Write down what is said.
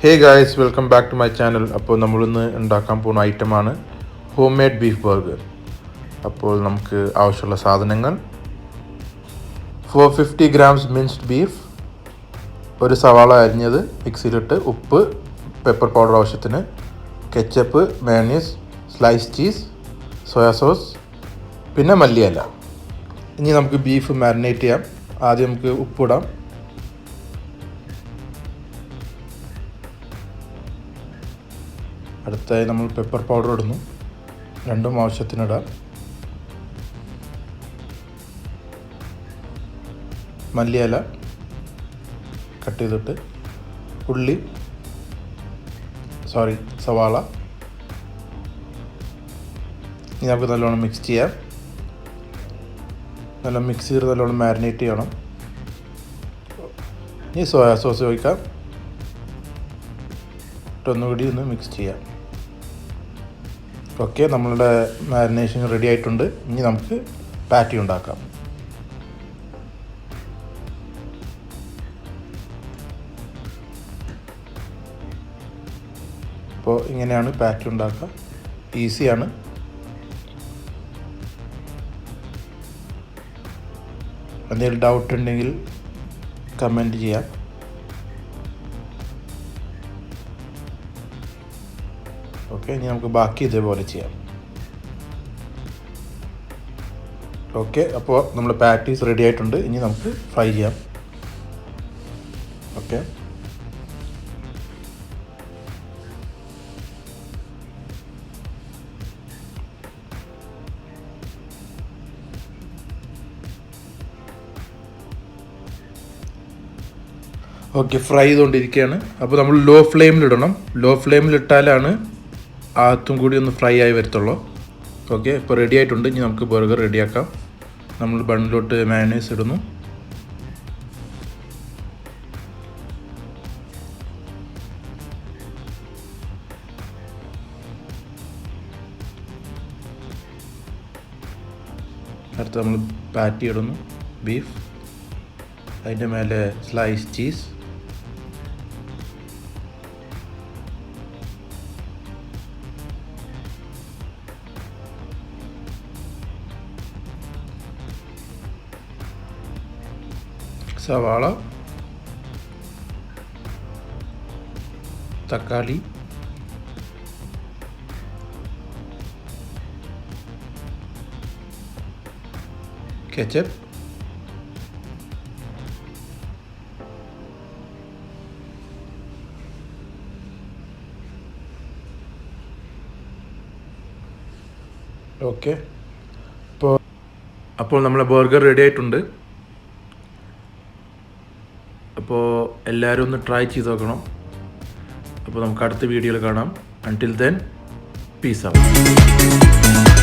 Hey guys, welcome back to my channel. അപ്പോൾ നമ്മൾ ഇന്ന് ഉണ്ടാക്കാൻ പോകുന്ന ഐറ്റമാണ് ഹോം മെയ്ഡ് ബീഫ് ബർഗർ. അപ്പോൾ നമുക്ക് ആവശ്യമുള്ള സാധനങ്ങൾ 450 grams minced beef, ഒരു സവാള അരിഞ്ഞത് മിക്സിയിലിട്ട്, ഉപ്പ്, പെപ്പർ പൗഡർ ആവശ്യത്തിന്, ketchup, mayonnaise, slice cheese, soya sauce, പിന്നെ മല്ലിയില. ഇനി നമുക്ക് ബീഫ് മാരിനേറ്റ് ചെയ്യാം. ആദ്യം നമുക്ക് ഉപ്പിടാം. അടുത്തായി നമ്മൾ പെപ്പർ പൗഡർ ഇടുന്നു. രണ്ടും ആവശ്യത്തിനിടാം. മല്ലിയില കട്ട് ചെയ്തിട്ട്, സവാള. ഇനി നമുക്ക് നല്ലോണം മിക്സ് ചെയ്യാം. നല്ല മിക്സ് ചെയ്ത് നല്ലോണം മാരിനേറ്റ് ചെയ്യണം. ഇനി സോയാ സോസ് ഒഴിക്കാം. ഒന്നുകൂടി ഒന്ന് മിക്സ് ചെയ്യാം. ഓക്കെ, നമ്മളുടെ മാരിനേഷൻ റെഡി ആയിട്ടുണ്ട്. ഇനി നമുക്ക് പാറ്റി ഉണ്ടാക്കാം. അപ്പോൾ ഇങ്ങനെയാണ് പാറ്റി ഉണ്ടാക്കുക. ഈസിയാണ്. എന്തെങ്കിലും ഡൗട്ട് ഉണ്ടെങ്കിൽ കമൻറ്റ് ചെയ്യാം. ഓക്കെ, ഇനി നമുക്ക് ബാക്കി ഇതേപോലെ ചെയ്യാം. ഓക്കെ, അപ്പോൾ നമ്മൾ പാറ്റീസ് റെഡി ആയിട്ടുണ്ട്. ഇനി നമുക്ക് ഫ്രൈ ചെയ്യാം. ഓക്കെ, ഫ്രൈ ചെയ്തുകൊണ്ടിരിക്കുകയാണ്. അപ്പോൾ നമ്മൾ ലോ ഫ്ലെയിമിലിടണം. ലോ ഫ്ലെയിമിലിട്ടാലാണ് ആത്തും കൂടി ഒന്ന് ഫ്രൈ ആയി വരത്തുള്ളൂ. ഓക്കെ, ഇപ്പോൾ റെഡി ആയിട്ടുണ്ട്. ഇനി നമുക്ക് ബർഗർ റെഡിയാക്കാം. നമ്മൾ ബണ്ണിലോട്ട് മയോണൈസ് ഇടുന്നു. അടുത്ത് നമ്മൾ പാറ്റി ഇടുന്നു, ബീഫ്. അതിൻ്റെ മേലെ സ്ലൈസ് ചീസ്, സവാള, തക്കാളി, കെച്ചപ്പ്, ഓക്കെ. അപ്പോൾ നമ്മളെ ബർഗർ റെഡി ആയിട്ടുണ്ട്. അപ്പോൾ എല്ലാവരും ഒന്ന് ട്രൈ ചെയ്ത് നോക്കണം. അപ്പോൾ നമുക്ക് അടുത്ത വീഡിയോയിൽ കാണാം. Until then, peace out.